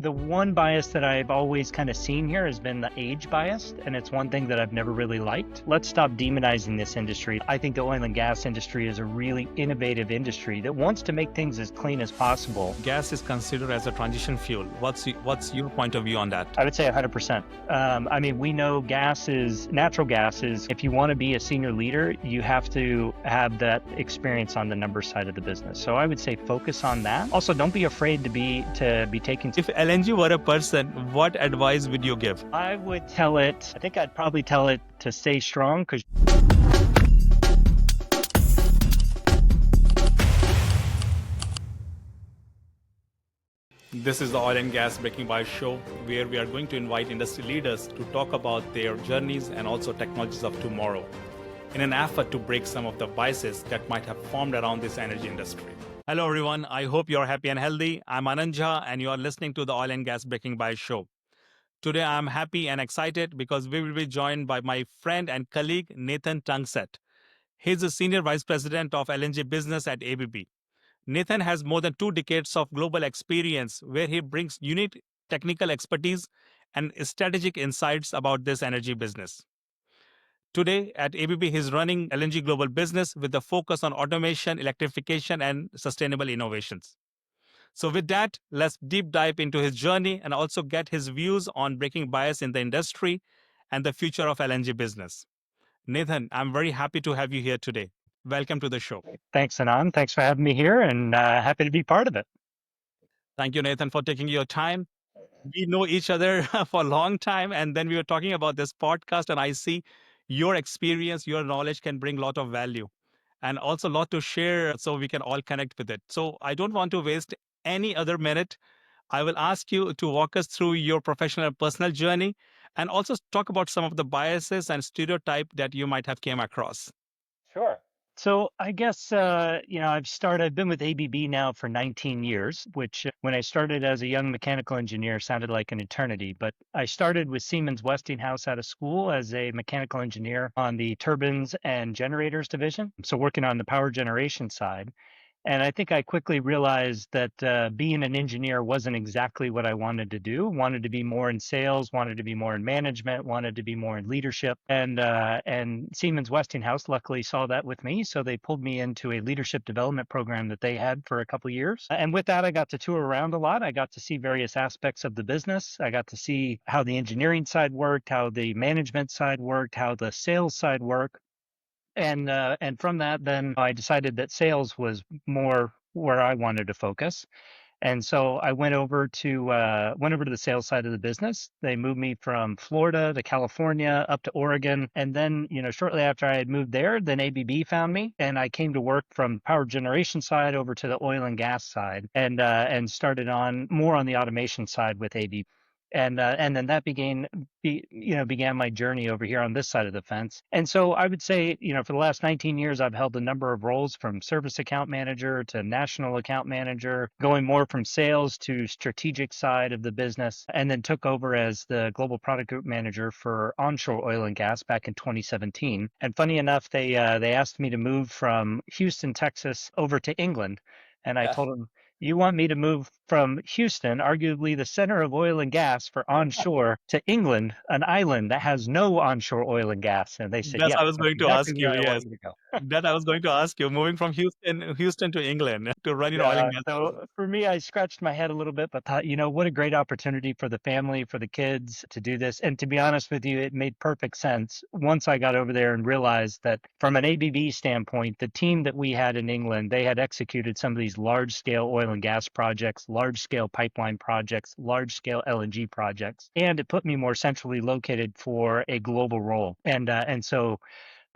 The one bias that I've always kind of seen here has been the age bias, and it's one thing that I've never really liked. Let's stop demonizing this industry. I think the oil and gas industry is a really innovative industry that wants to make things as clean as possible. Gas is considered as a transition fuel. What's your point of view on that? I would say 100%. We know natural gas is, if you want to be a senior leader, you have to have that experience on the numbers side of the business. So I would say focus on that. Also, don't be afraid to be taken. If LNG were a person, what advice would you give? I think I'd probably tell it to stay strong, because This is the Oil and Gas Breaking Bias show, where we are going to invite industry leaders to talk about their journeys and also technologies of tomorrow, in an effort to break some of the biases that might have formed around this energy industry. Hello everyone, I hope you're happy and healthy. I'm Anand Jha and you are listening to the Oil and Gas Breaking Bias show. Today I'm happy and excited because we will be joined by my friend and colleague Nathan Tungseth. He's the Senior Vice President of LNG Business at ABB. Nathan has more than 2 decades of global experience where he brings unique technical expertise and strategic insights about this energy business. Today at ABB, he's running LNG global business with a focus on automation, electrification, and sustainable innovations. So with that, let's deep dive into his journey and also get his views on breaking bias in the industry and the future of LNG business. Nathan, I'm very happy to have you here today. Welcome to the show. thanks, Anand. Thanks for having me here, and happy to be part of it. Thank you, Nathan, for taking your time. We know each other for a long time, and then we were talking about this podcast, and I see your experience, your knowledge can bring a lot of value and also a lot to share so we can all connect with it. So I don't want to waste any other minute. I will ask you to walk us through your professional and personal journey and also talk about some of the biases and stereotype that you might have came across. Sure. So I guess, I've been with ABB now for 19 years, which when I started as a young mechanical engineer sounded like an eternity. But I started with Siemens Westinghouse out of school as a mechanical engineer on the turbines and generators division. So working on the power generation side. And I think I quickly realized that being an engineer wasn't exactly what I wanted to do. Wanted to be more in sales, wanted to be more in management, wanted to be more in leadership. And Siemens Westinghouse luckily saw that with me, so they pulled me into a leadership development program that they had for a couple of years. And with that, I got to tour around a lot. I got to see various aspects of the business. I got to see how the engineering side worked, how the management side worked, how the sales side worked. And from that, then I decided that sales was more where I wanted to focus. And so I went over to the sales side of the business. They moved me from Florida to California up to Oregon. And then, shortly after I had moved there, then ABB found me, and I came to work from power generation side over to the oil and gas side, and started on more on the automation side with ABB. And then that began my journey over here on this side of the fence. And so I would say, for the last 19 years, I've held a number of roles, from service account manager to national account manager, going more from sales to strategic side of the business, and then took over as the global product group manager for onshore oil and gas back in 2017. And funny enough, they asked me to move from Houston, Texas, over to England. And I told them, you want me to move from Houston, arguably the center of oil and gas for onshore, to England, an island that has no onshore oil and gas? And they said, Yes, yeah, I was that's going to exactly ask you. where I Yes, want you to go. that I was going to ask you. Moving from Houston to England to run your oil Yeah, and gas. so for me, I scratched my head a little bit, but thought, what a great opportunity for the family, for the kids to do this. And to be honest with you, it made perfect sense once I got over there and realized that from an ABB standpoint, the team that we had in England, they had executed some of these large-scale oil and gas projects, large-scale pipeline projects, large-scale LNG projects, and it put me more centrally located for a global role. And so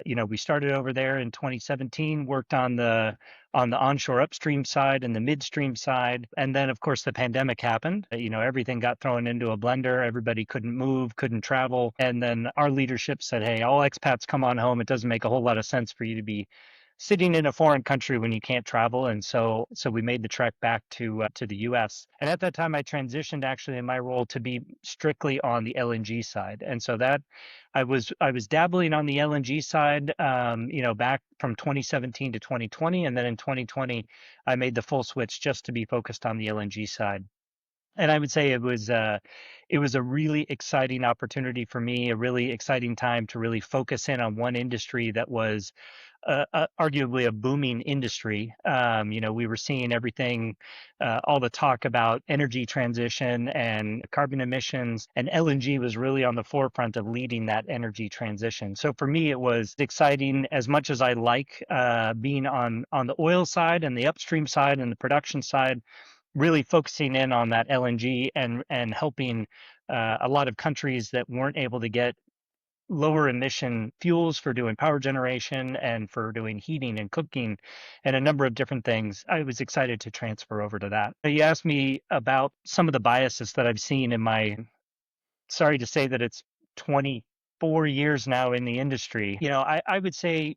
we started over there in 2017, worked on the onshore upstream side and the midstream side. And then, of course, the pandemic happened. Everything got thrown into a blender. Everybody couldn't move, couldn't travel. And then our leadership said, hey, all expats come on home. It doesn't make a whole lot of sense for you to be sitting in a foreign country when you can't travel. And so we made the trek back to the US. And at that time, I transitioned actually in my role to be strictly on the LNG side. And so that I was dabbling on the LNG side, back from 2017 to 2020. And then in 2020, I made the full switch just to be focused on the LNG side. And I would say it was a really exciting opportunity for me, a really exciting time to really focus in on one industry that was arguably a booming industry. We were seeing everything, all the talk about energy transition and carbon emissions, and LNG was really on the forefront of leading that energy transition. So for me, it was exciting as much as I like being on the oil side and the upstream side and the production side, really focusing in on that LNG and helping a lot of countries that weren't able to get lower emission fuels for doing power generation and for doing heating and cooking and a number of different things. I was excited to transfer over to that. You asked me about some of the biases that I've seen in my, sorry to say that it's 24 years now in the industry. I would say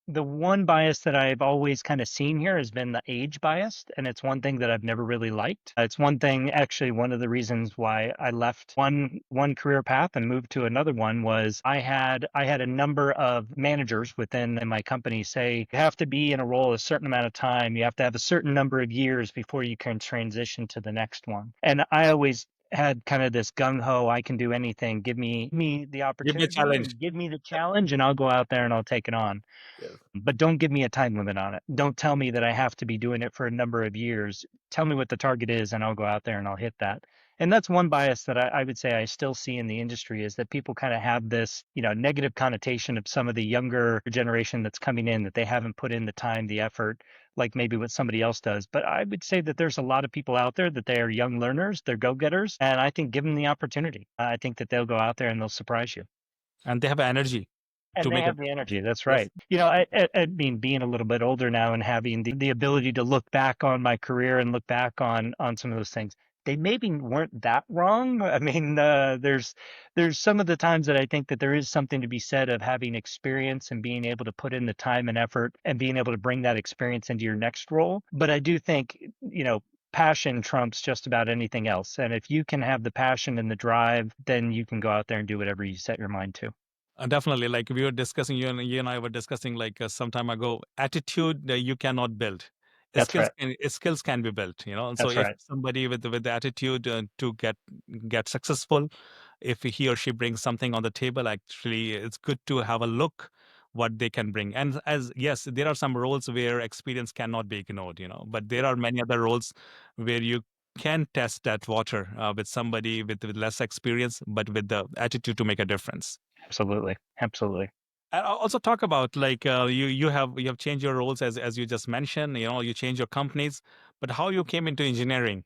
the one bias that I've always kind of seen here has been the age bias, and it's one thing that I've never really liked. It's one thing, actually, one of the reasons why I left one career path and moved to another one was I had a number of managers within my company say you have to be in a role a certain amount of time, you have to have a certain number of years before you can transition to the next one. And I always had kind of this gung ho, I can do anything. Give me the Give me a opportunity challenge. and give me the challenge, and I'll go out there and I'll take it on. Yes. But don't give me a time limit on it. Don't tell me that I have to be doing it for a number of years. Tell me what the target is, and I'll go out there and I'll hit that. And that's one bias that I would say I still see in the industry is that people kind of have this, negative connotation of some of the younger generation that's coming in that they haven't put in the time, the effort, like maybe what somebody else does. But I would say that there's a lot of people out there that they are young learners, they're go-getters, and I think give them the opportunity. I think that they'll go out there and they'll surprise you. And they have energy And to they make a have the energy. That's yes. right. I mean, being a little bit older now and having the ability to look back on my career and look back on some of those things, they maybe weren't that wrong. I mean, there's some of the times that I think that there is something to be said of having experience and being able to put in the time and effort and being able to bring that experience into your next role. But I do think, passion trumps just about anything else. And if you can have the passion and the drive, then you can go out there and do whatever you set your mind to. Definitely, like we were discussing, you and I were discussing like some time ago. Attitude you cannot build. That's right. Skills can be built. And so That's if right. somebody with the attitude to get successful, if he or she brings something on the table, actually, it's good to have a look what they can bring. And as yes, there are some roles where experience cannot be ignored. But there are many other roles where you can test that water with somebody with less experience, but with the attitude to make a difference. Absolutely. Absolutely. And I'll also talk about like you have changed your roles as you just mentioned. You change your companies, but how you came into engineering.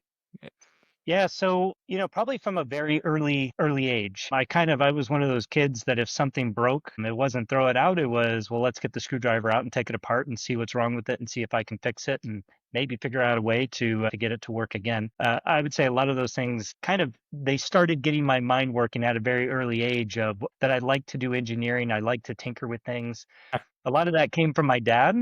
Yeah, so, probably from a very early age. I was one of those kids that if something broke, it wasn't throw it out, it was, well, let's get the screwdriver out and take it apart and see what's wrong with it and see if I can fix it and maybe figure out a way to get it to work again. I would say a lot of those things they started getting my mind working at a very early age of that I like to do engineering. I like to tinker with things. A lot of that came from my dad.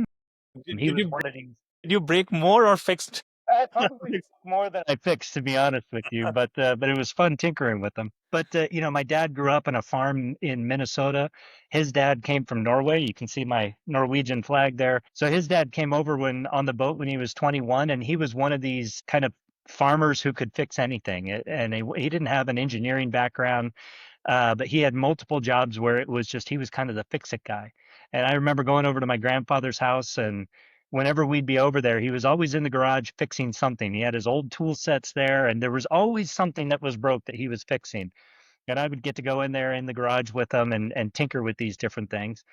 Did, He did was you one break, of these. did you break more or fixed? I probably broke more than I fixed, to be honest with you, but it was fun tinkering with them. But my dad grew up on a farm in Minnesota. His dad came from Norway. You can see my Norwegian flag there. So his dad came over when on the boat when he was 21, and he was one of these kind of farmers who could fix anything. And he didn't have an engineering background. But he had multiple jobs where it was just he was kind of the fix it guy. And I remember going over to my grandfather's house, and whenever we'd be over there, he was always in the garage fixing something. He had his old tool sets there, and there was always something that was broke that he was fixing. And I would get to go in there in the garage with him and tinker with these different things.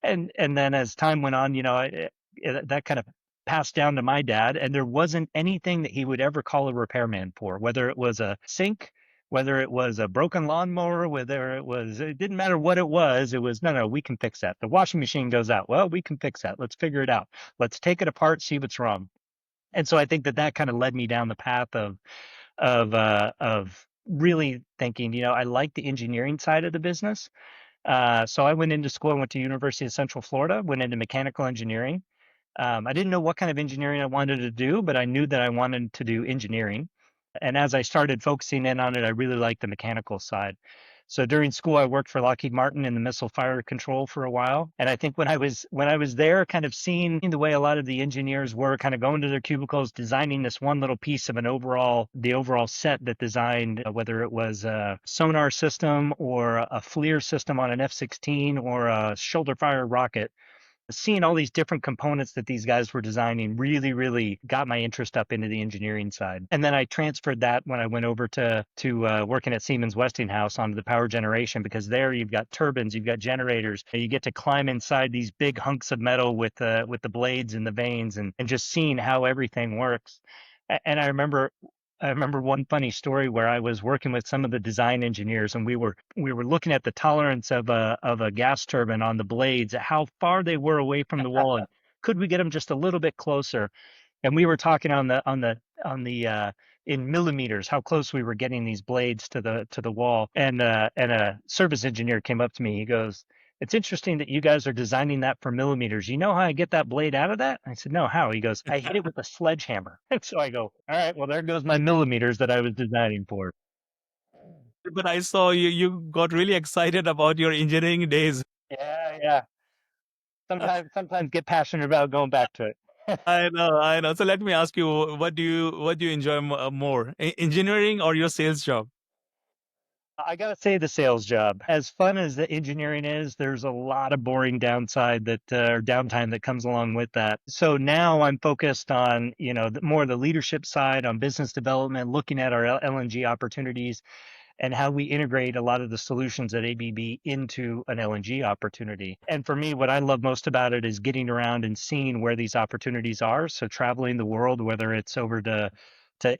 And then as time went on, that kind of passed down to my dad, and there wasn't anything that he would ever call a repairman for, whether it was a sink, whether it was a broken lawnmower, it didn't matter what it was, no, we can fix that. The washing machine goes out. Well, we can fix that. Let's figure it out. Let's take it apart, see what's wrong. And so I think that kind of led me down the path of really thinking, I like the engineering side of the business. So I went into school. I went to University of Central Florida, went into mechanical engineering. I didn't know what kind of engineering I wanted to do, but I knew that I wanted to do engineering. And as I started focusing in on it, I really liked the mechanical side. So during school, I worked for Lockheed Martin in the missile fire control for a while. And I think when I was there, kind of seeing the way a lot of the engineers were kind of going to their cubicles, designing this one little piece of the overall set that designed whether it was a sonar system or a FLIR system on an F-16 or a shoulder fire rocket, seeing all these different components that these guys were designing really, really got my interest up into the engineering side. And then I transferred that when I went over to working at Siemens Westinghouse onto the power generation, because there you've got turbines, you've got generators, and you get to climb inside these big hunks of metal with the blades and the vanes, and just seeing how everything works. And I remember one funny story where I was working with some of the design engineers, and we were looking at the tolerance of a gas turbine on the blades, how far they were away from the wall, and could we get them just a little bit closer? And we were talking on the in millimeters how close we were getting these blades to the wall. And a service engineer came up to me. He goes, "It's interesting that you guys are designing that for millimeters. You know how I get that blade out of that?" I said, "No, how?" He goes, "I hit it with a sledgehammer." And so I go, "All right, well there goes my millimeters that I was designing for." But I saw you got really excited about your engineering days. Yeah, yeah. Sometimes get passionate about going back to it. I know. So let me ask you, what do you enjoy more, engineering or your sales job? I gotta say the sales job. As fun as the engineering is, there's a lot of boring downside that or downtime that comes along with that. So now I'm focused on, more the leadership side, on business development, looking at our LNG opportunities and how we integrate a lot of the solutions at ABB into an LNG opportunity. And for me, what I love most about it is getting around and seeing where these opportunities are. So traveling the world, whether it's over to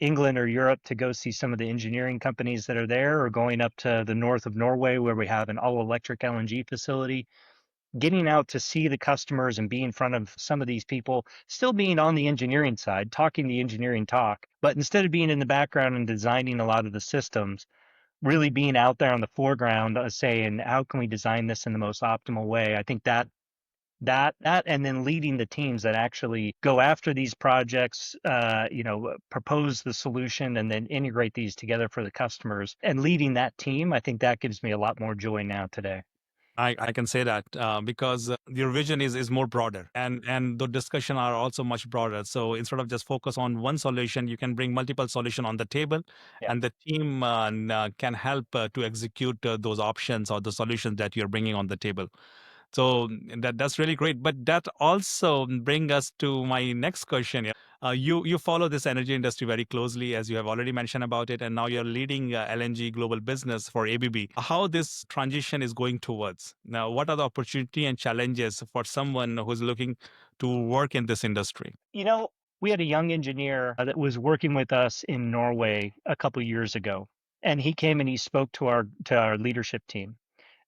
England or Europe to go see some of the engineering companies that are there, or going up to the north of Norway where we have an all electric LNG facility, getting out to see the customers and be in front of some of these people, still being on the engineering side, talking the engineering talk, but instead of being in the background and designing a lot of the systems, really being out there on the foreground, saying, how can we design this in the most optimal way? I think that and then leading the teams that actually go after these projects, propose the solution and then integrate these together for the customers, and leading that team, I think that gives me a lot more joy now today. I can say that because your vision is more broader, and the discussion are also much broader. So instead of just focus on one solution, you can bring multiple solution on the table, Yeah. and the team can help to execute those options or the solutions that you're bringing on the table. So that's really great. But that also bring us to my next question. Yeah. You follow this energy industry very closely, as you have already mentioned about it, and now you're leading LNG global business for ABB. How this transition is going towards now? What are the opportunity and challenges for someone who's looking to work in this industry? You know, we had a young engineer that was working with us in Norway a couple years ago, and he came and he spoke to our leadership team.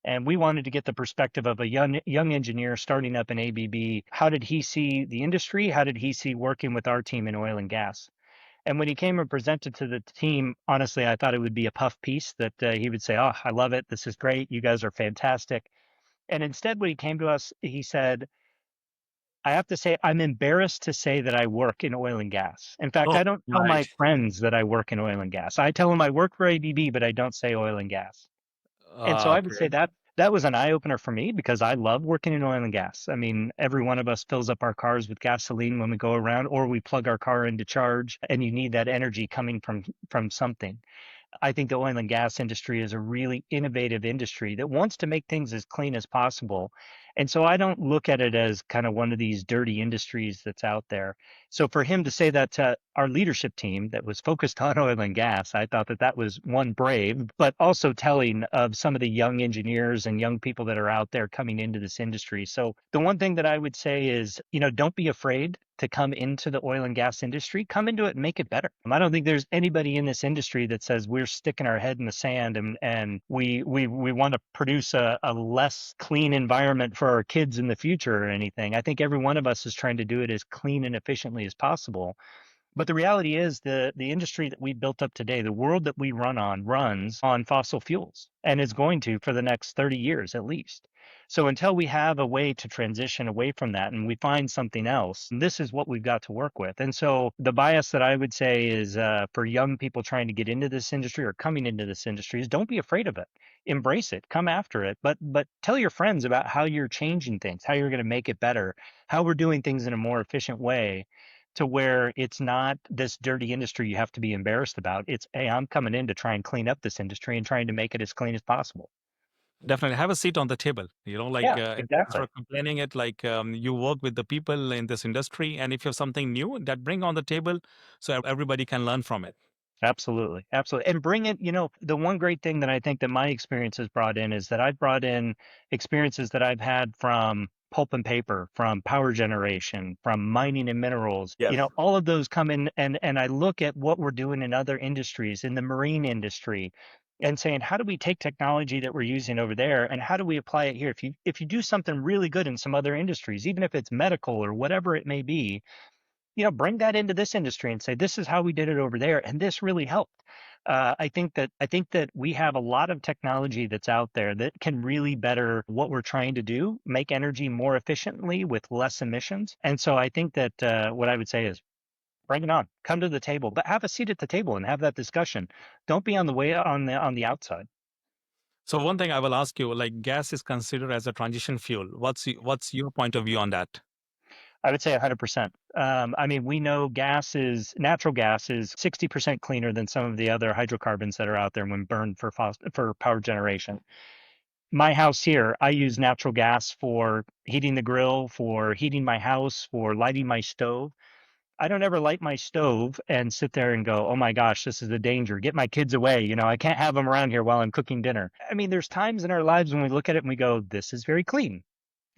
And we wanted to get the perspective of a young engineer starting up in ABB. How did he see the industry? How did he see working with our team in oil and gas? And when he came and presented to the team, honestly, I thought it would be a puff piece that he would say, "Oh, I love it. This is great. You guys are fantastic." And instead, when he came to us, he said, "I have to say, I'm embarrassed to say that I work in oil and gas. In fact, Oh, I don't tell right. my friends that I work in oil and gas. I tell them I work for ABB, but I don't say oil and gas." And so I would say Okay. that was an eye opener for me, because I love working in oil and gas. I mean, every one of us fills up our cars with gasoline when we go around, or we plug our car into charge, and you need that energy coming from something. I think the oil and gas industry is a really innovative industry that wants to make things as clean as possible. And so I don't look at it as kind of one of these dirty industries that's out there. So for him to say that to our leadership team that was focused on oil and gas, I thought that that was one, brave, but also telling of some of the young engineers and young people that are out there coming into this industry. So the one thing that I would say is, don't be afraid to come into the oil and gas industry. Come into it and make it better. I don't think there's anybody in this industry that says we're sticking our head in the sand and we want to produce a less clean environment for our kids in the future or anything. I think every one of us is trying to do it as clean and efficiently as possible. But the reality is the industry that we built up today, the world that we runs on fossil fuels, and is going to for the next 30 years at least. So until we have a way to transition away from that and we find something else, this is what we've got to work with. And so the bias that I would say is for young people trying to get into this industry or coming into this industry is don't be afraid of it. Embrace it, come after it, but tell your friends about how you're changing things, how you're going to make it better, how we're doing things in a more efficient way to where it's not this dirty industry you have to be embarrassed about. It's, hey, I'm coming in to try and clean up this industry and trying to make it as clean as possible. Definitely have a seat on the table. Yeah, Instead exactly. of complaining it, you work with the people in this industry, and if you have something new, that bring on the table so everybody can learn from it. Absolutely. Absolutely. And bring it, the one great thing that I think that my experience has brought in is that I've brought in experiences that I've had from pulp and paper, from power generation, from mining and minerals. Yes. All of those come in and I look at what we're doing in other industries, in the marine industry, and saying, how do we take technology that we're using over there and how do we apply it here? If you do something really good in some other industries, even if it's medical or whatever it may be, bring that into this industry and say, this is how we did it over there, and this really helped. I think that we have a lot of technology that's out there that can really better what we're trying to do, make energy more efficiently with less emissions. And so I think that what I would say is bring it on, come to the table, but have a seat at the table and have that discussion. Don't be on the way on the outside. So one thing I will ask you, like gas is considered as a transition fuel. What's your point of view on that? I would say 100%. I mean, we know natural gas is 60% cleaner than some of the other hydrocarbons that are out there when burned for power generation. My house here, I use natural gas for heating the grill, for heating my house, for lighting my stove. I don't ever light my stove and sit there and go, oh my gosh, this is a danger. Get my kids away. I can't have them around here while I'm cooking dinner. I mean, there's times in our lives when we look at it and we go, this is very clean.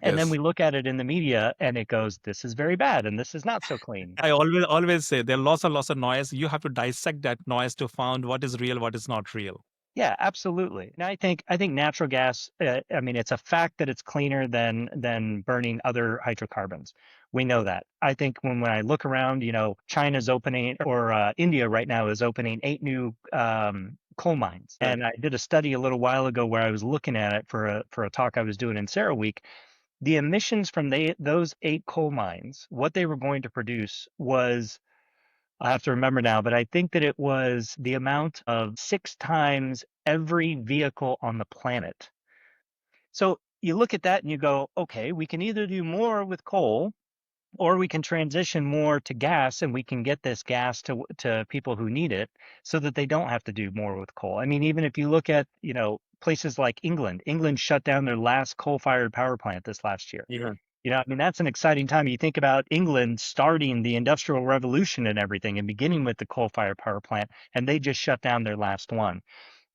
And then we Yes. look at it in the media and it goes, this is very bad and this is not so clean. I always say there are lots of noise. You have to dissect that noise to find what is real, what is not real. Yeah, absolutely. And I think natural gas. I mean, it's a fact that it's cleaner than burning other hydrocarbons. We know that. I think when I look around, China's opening or India right now is opening 8 new coal mines. Right. And I did a study a little while ago where I was looking at it for a talk I was doing in CERAWeek. The emissions from those 8 coal mines, what they were going to produce was I have to remember now, but I think that it was the amount of 6 times every vehicle on the planet. So you look at that and you go, okay, we can either do more with coal or we can transition more to gas and we can get this gas to people who need it so that they don't have to do more with coal. I mean, even if you look at, places like England shut down their last coal-fired power plant this last year. Even. I mean, that's an exciting time. You think about England starting the Industrial Revolution and everything and beginning with the coal-fired power plant, and they just shut down their last one.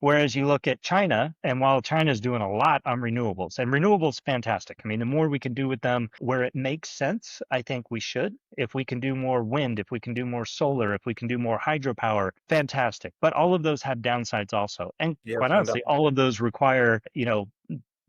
Whereas you look at China, and while China's doing a lot on renewables, and renewables fantastic. I mean, the more we can do with them where it makes sense, I think we should. If we can do more wind, if we can do more solar, if we can do more hydropower, fantastic. But all of those have downsides also. And Yes, quite honestly, all of those require,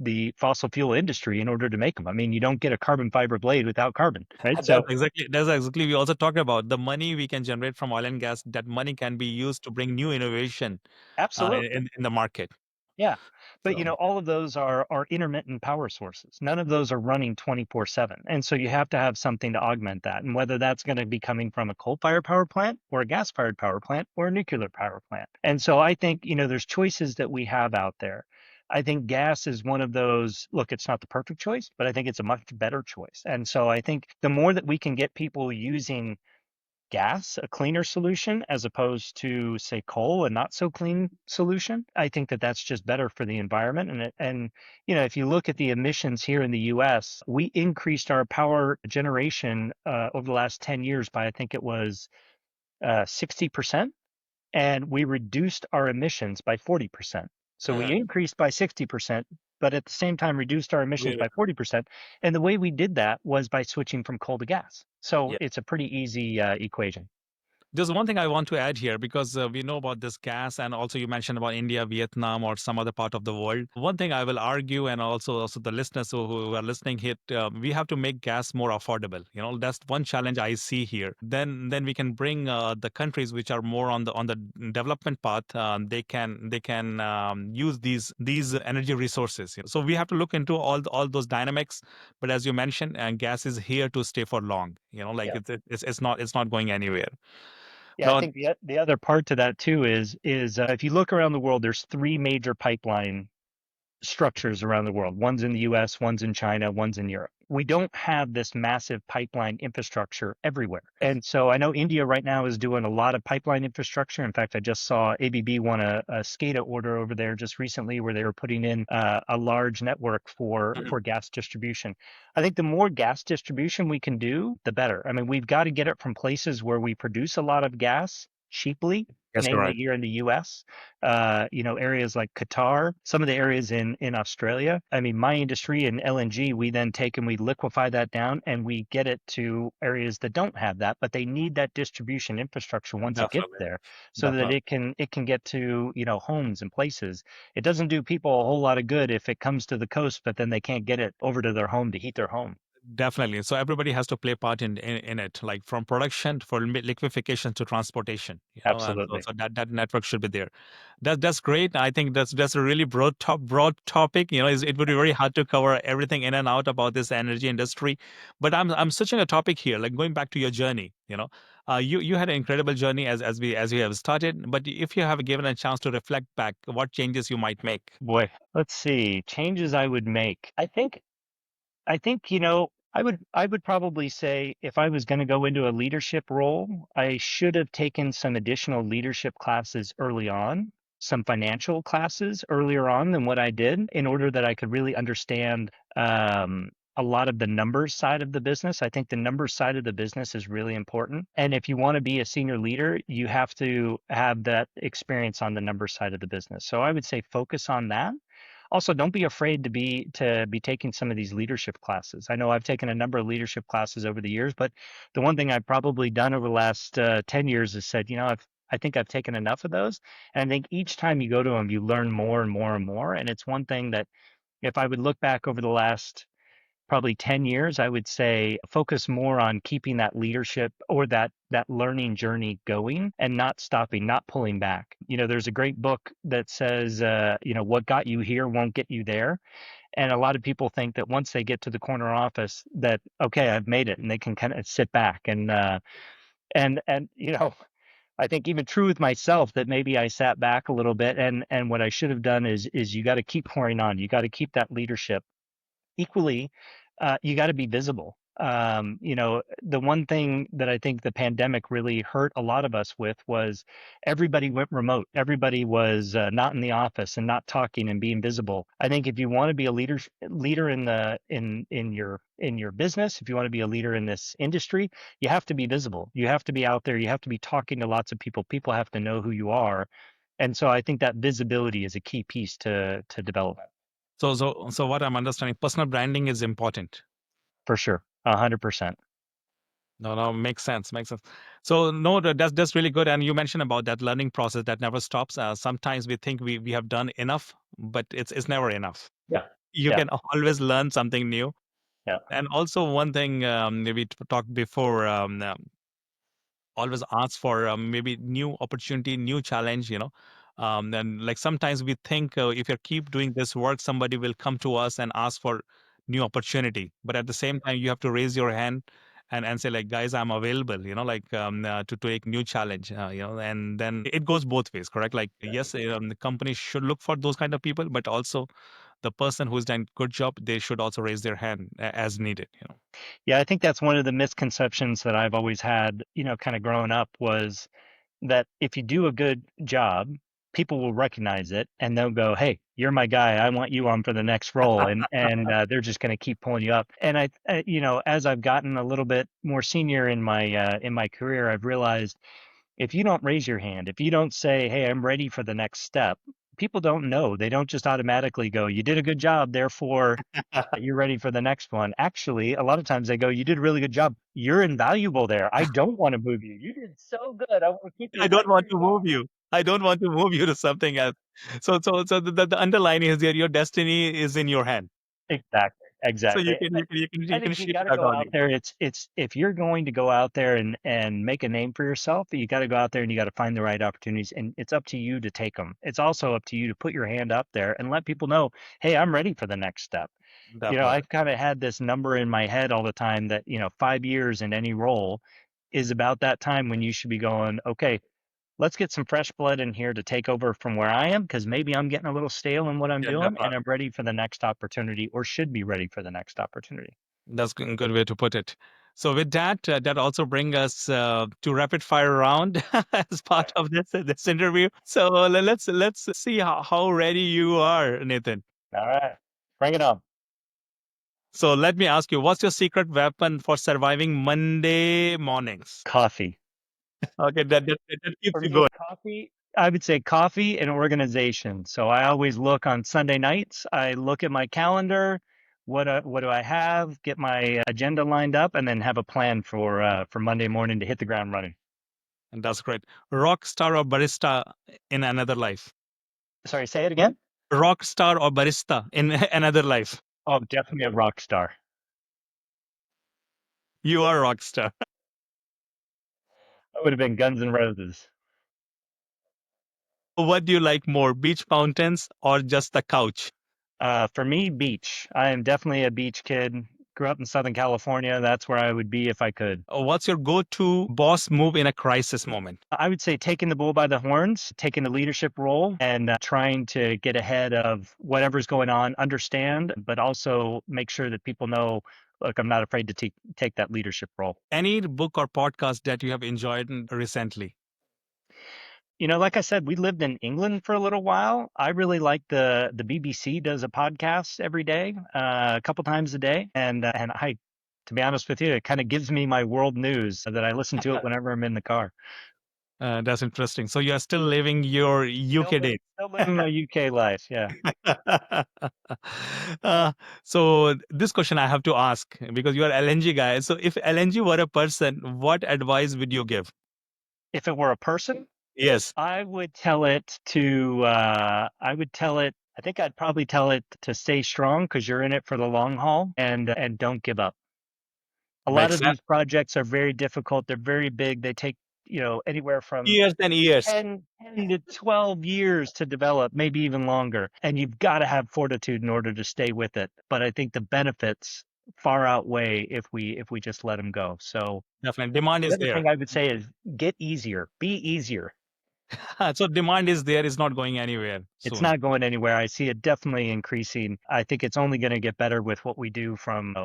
the fossil fuel industry in order to make them. I mean, you don't get a carbon fiber blade without carbon, right? So that's exactly we also talked about the money we can generate from oil and gas. That money can be used to bring new innovation absolutely. in the market. Yeah. But So all of those are intermittent power sources. None of those are running 24/7. And so you have to have something to augment that. And whether that's going to be coming from a coal-fired power plant or a gas-fired power plant or a nuclear power plant. And so I think, there's choices that we have out there. I think gas is one of those, look, it's not the perfect choice, but I think it's a much better choice. And so I think the more that we can get people using gas, a cleaner solution, as opposed to say coal, a not so clean solution. I think that that's just better for the environment. And if you look at the emissions here in the U.S., we increased our power generation over the last 10 years by I think it was 60%, and we reduced our emissions by 40%. So we increased by 60%, but at the same time reduced our emissions we- by 40%. And the way we did that was by switching from coal to gas. So yeah. it's a pretty easy equation. There's one thing I want to add here because we know about this gas, and also you mentioned about India, Vietnam, or some other part of the world. One thing I will argue, and also the listeners who are listening here, we have to make gas more affordable. That's one challenge I see here. Then we can bring the countries which are more on the development path. They can use these energy resources. So we have to look into all those dynamics. But as you mentioned, gas is here to stay for long. Like Yeah. it's not going anywhere. Yeah, I No, think the other part to that too is if you look around the world, there's three major pipeline structures around the world. One's in the US, one's in China, one's in Europe. We don't have this massive pipeline infrastructure everywhere. And so I know India right now is doing a lot of pipeline infrastructure. In fact, I just saw ABB won a SCADA order over there just recently where they were putting in a large network Mhm. for gas distribution. I think the more gas distribution we can do, the better. I mean, we've got to get it from places where we produce a lot of gas cheaply, Yes, you're namely right. here in the US, areas like Qatar, some of the areas in Australia. I mean, my industry in LNG, we then take and we liquefy that down and we get it to areas that don't have that, but they need that distribution infrastructure once it gets Definitely. there so that Definitely. it can get to, homes and places. It doesn't do people a whole lot of good if it comes to the coast, but then they can't get it over to their home to heat their home. Definitely. So everybody has to play part in it, like from production for liquefaction to transportation, and so, Absolutely. so that network should be there. That's great. I think that's a really broad topic. It would be very hard to cover everything in and out about this energy industry. But I'm switching a topic here, like going back to your journey. You had an incredible journey as we have started. But if you have given a chance to reflect back, what changes you might make? Boy, let's see. Changes I would make. I think, I would probably say if I was going to go into a leadership role, I should have taken some additional leadership classes early on, some financial classes earlier on than what I did in order that I could really understand a lot of the numbers side of the business. I think the numbers side of the business is really important. And if you want to be a senior leader, you have to have that experience on the numbers side of the business. So I would say focus on that. Also, don't be afraid to be taking some of these leadership classes. I know I've taken a number of leadership classes over the years, but the one thing I've probably done over the last 10 years is said, I think I've taken enough of those. And I think each time you go to them, you learn more and more and more. And it's one thing that if I would look back over the last probably 10 years, I would say focus more on keeping that leadership or that learning journey going and not stopping, not pulling back. There's a great book that says, what got you here won't get you there. And a lot of people think that once they get to the corner office that, okay, I've made it and they can kind of sit back and I think even true with myself that maybe I sat back a little bit and what I should have done is you got to keep pouring on. You got to keep that leadership equally, you got to be visible. The one thing that I think the pandemic really hurt a lot of us with was everybody went remote. Everybody was not in the office and not talking and being visible. I think if you want to be a leader in your business, if you want to be a leader in this industry, you have to be visible. You have to be out there. You have to be talking to lots of people. People have to know who you are. And so I think that visibility is a key piece to develop So what I'm understanding, personal branding is important. for sure. 100%. No, no, makes sense, makes sense. So no, that's really good. And you mentioned about that learning process that never stops. Sometimes we think we have done enough, but it's never enough. Yeah. You Yeah. can always learn something new. Yeah. And also one thing we talked before, always ask for maybe new opportunity, new challenge. And like sometimes we think if you keep doing this work, somebody will come to us and ask for new opportunity. But at the same time, you have to raise your hand and say like, guys, I'm available. To take new challenge. And then it goes both ways, correct? Like yes, the company should look for those kind of people, but also the person who's done good job, they should also raise their hand as needed. Yeah, I think that's one of the misconceptions that I've always had, kind of growing up was that if you do a good job, people will recognize it and they'll go, "Hey, you're my guy. I want you on for the next role." And they're just going to keep pulling you up. And as I've gotten a little bit more senior in my career, I've realized if you don't raise your hand, if you don't say, "Hey, I'm ready for the next step," people don't know. They don't just automatically go, you did a good job, therefore you're ready for the next one. Actually, a lot of times they go, you did a really good job. You're invaluable there. I don't want to move you. You did so good. I want to keep you I don't right where want to you are. move you. I don't want to move you to something else. So the underline is there. Your destiny is in your hand. Exactly. So you Exactly. can you can you can I you can think you ship got it to go out accordingly. there. It's if you're going to go out there and make a name for yourself, you got to go out there and you got to find the right opportunities. And it's up to you to take them. It's also up to you to put your hand up there and let people know, hey, I'm ready for the next step. Definitely. I've kind of had this number in my head all the time that 5 years in any role is about that time when you should be going, okay, let's get some fresh blood in here to take over from where I am because maybe I'm getting a little stale in what I'm Yeah, doing and definitely. I'm ready for the next opportunity or should be ready for the next opportunity. That's a good way to put it. So with that, that also brings us to rapid fire round as All part of this interview. So let's see how ready you are, Nathan. right. All right. Bring it on. So let me ask you, what's your secret weapon for surviving Monday mornings? Coffee. Okay, that keeps For you me, going. coffee, I would say coffee and organization. So I always look on Sunday nights, I look at my calendar, what do I have, get my agenda lined up, and then have a plan for Monday morning to hit the ground running. And that's great. Rock star or barista in another life? Sorry, say it again. Rock star or barista in another life? Oh, definitely a rock star. You are a rock star. That would have been Guns N' Roses. What do you like more, beach mountains or just the couch? For me, beach. I am definitely a beach kid. Grew up in Southern California. That's where I would be if I could. What's your go-to boss move in a crisis moment? I would say taking the bull by the horns, taking the leadership role, and trying to get ahead of whatever's going on, understand, but also make sure that people know, look, I'm not afraid to take that leadership role. Any book or podcast that you have enjoyed recently? Like I said, we lived in England for a little while. I really like the BBC does a podcast every day, a couple times a day, and to be honest with you, it kind of gives me my world news so that I listen to it whenever I'm in the car. That's interesting. So you are still living your UK days. Still living my UK life. Yeah. uh, so this question I have to ask because you are LNG guy. So if LNG were a person, what advice would you give? If it were a person, Yes, I would tell it, I think I'd probably tell it to stay strong because you're in it for the long haul and don't give up. A lot makes of sense. these projects are very difficult. They're very big. They take, anywhere from Years and years. 10 to 12 years to develop, maybe even longer. And you've got to have fortitude in order to stay with it. But I think the benefits far outweigh if we just let them go. So Definitely, demand the is other there. thing I would say is get easier, be easier. So demand is there, is not going anywhere It's soon. not going anywhere. I see it definitely increasing. I think it's only going to get better with what we do from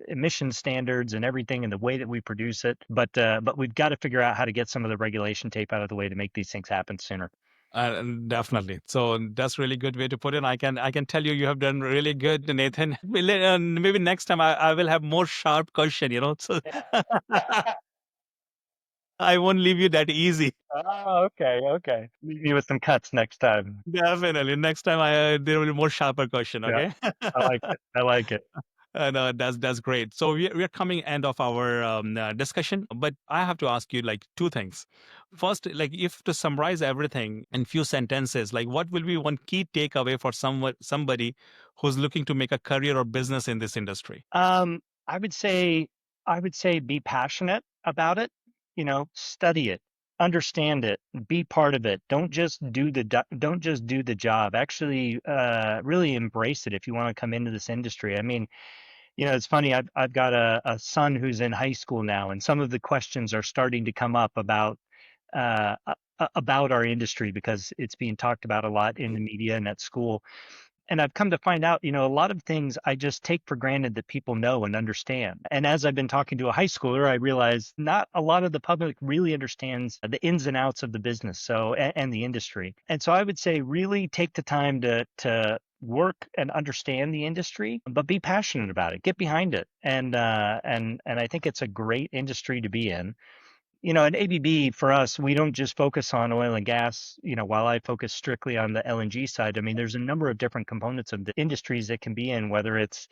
emission standards and everything and the way that we produce it. But we've got to figure out how to get some of the regulation tape out of the way to make these things happen sooner. Definitely. So that's really good way to put it. I can tell you have done really good, Nathan. Maybe next time I will have more sharp question. So Yeah. I won't leave you that easy. Oh, okay, okay. Leave me with some cuts next time. Definitely. Next time there will be more sharper question. Yeah, Okay. I like it. I like it. No, that's great. So we are coming end of our discussion, but I have to ask you like two things. First, like if to summarize everything in few sentences, like what will be one key takeaway for somebody who's looking to make a career or business in this industry? Um, I would say I would say be passionate about it, study it, understand it, be part of it. Don't just do the job. Actually really embrace it if you want to come into this industry. I mean, it's funny. I've got a son who's in high school now, and some of the questions are starting to come up about our industry because it's being talked about a lot in the media and at school. And I've come to find out, a lot of things I just take for granted that people know and understand. And as I've been talking to a high schooler, I realize not a lot of the public really understands the ins and outs of the business, and the industry. And so I would say really take the time to work and understand the industry, but be passionate about it. Get behind it. And I think it's a great industry to be in. At ABB for us, we don't just focus on oil and gas. While I focus strictly on the LNG side, I mean, there's a number of different components of the industries that can be in, whether it's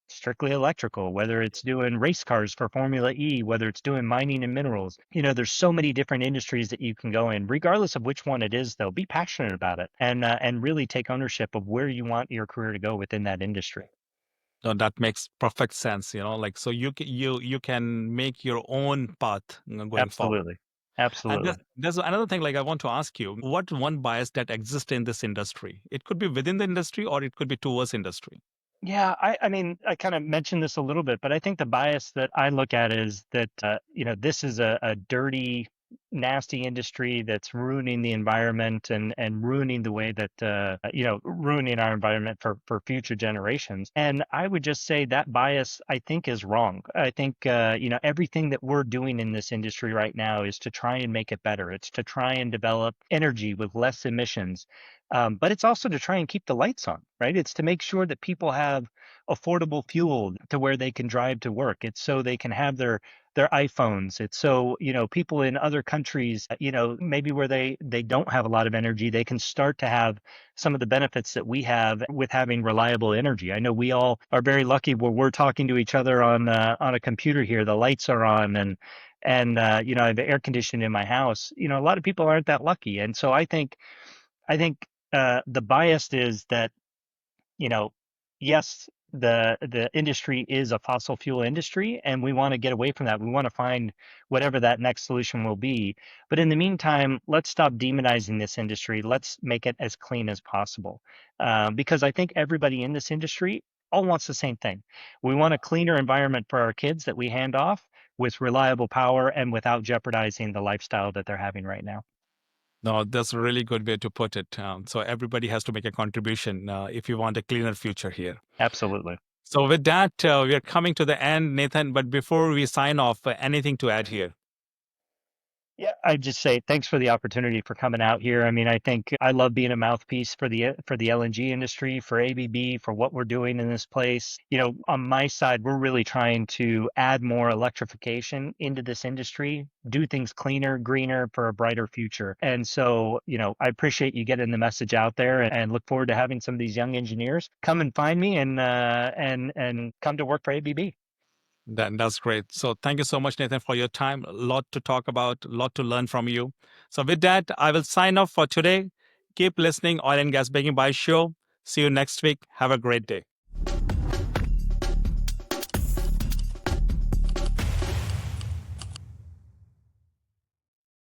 strictly electrical, whether it's doing race cars for Formula E, whether it's doing mining and minerals. There's so many different industries that you can go in, regardless of which one it is, though. Be passionate about it and really take ownership of where you want your career to go within that industry. No, that makes perfect sense. Like so you can make your own path going forward. Absolutely. And Absolutely. there's another thing like I want to ask you, what one bias that exists in this industry? It could be within the industry or it could be towards industry. Yeah, I mean, I kind of mentioned this a little bit, but I think the bias that I look at is that, this is a dirty, nasty industry that's ruining the environment and ruining the way that, ruining our environment for future generations. And I would just say that bias, I think, is wrong. I think, everything that we're doing in this industry right now is to try and make it better. It's to try and develop energy with less emissions, but it's also to try and keep the lights on, right? It's to make sure that people have affordable fuel to where they can drive to work. It's so they can have their iPhones. It's so, people in other countries, maybe where they don't have a lot of energy, they can start to have some of the benefits that we have with having reliable energy. I know we all are very lucky where we're talking to each other on a computer here. The lights are on and I have air conditioning in my house. A lot of people aren't that lucky, and so I think the bias is that, you know, yes, the industry is a fossil fuel industry, and we want to get away from that. We want to find whatever that next solution will be. But in the meantime, let's stop demonizing this industry. Let's make it as clean as possible, because I think everybody in this industry all wants the same thing. We want a cleaner environment for our kids that we hand off with reliable power and without jeopardizing the lifestyle that they're having right now. No, that's a really good way to put it. So everybody has to make a contribution if you want a cleaner future here. Absolutely. So with that, we are coming to the end, Nathan. But before we sign off, anything to add here? Yeah, I just say thanks for the opportunity for coming out here. I mean, I think I love being a mouthpiece for the LNG industry, for ABB, for what we're doing in this place. On my side, we're really trying to add more electrification into this industry, do things cleaner, greener for a brighter future. And so, I appreciate you getting the message out there and look forward to having some of these young engineers come and find me and come to work for ABB. That's great. So thank you so much, Nathan, for your time. A lot to talk about, a lot to learn from you. So with that, I will sign off for today. Keep listening, Oil and Gas Baking by Show. See you next week. Have a great day.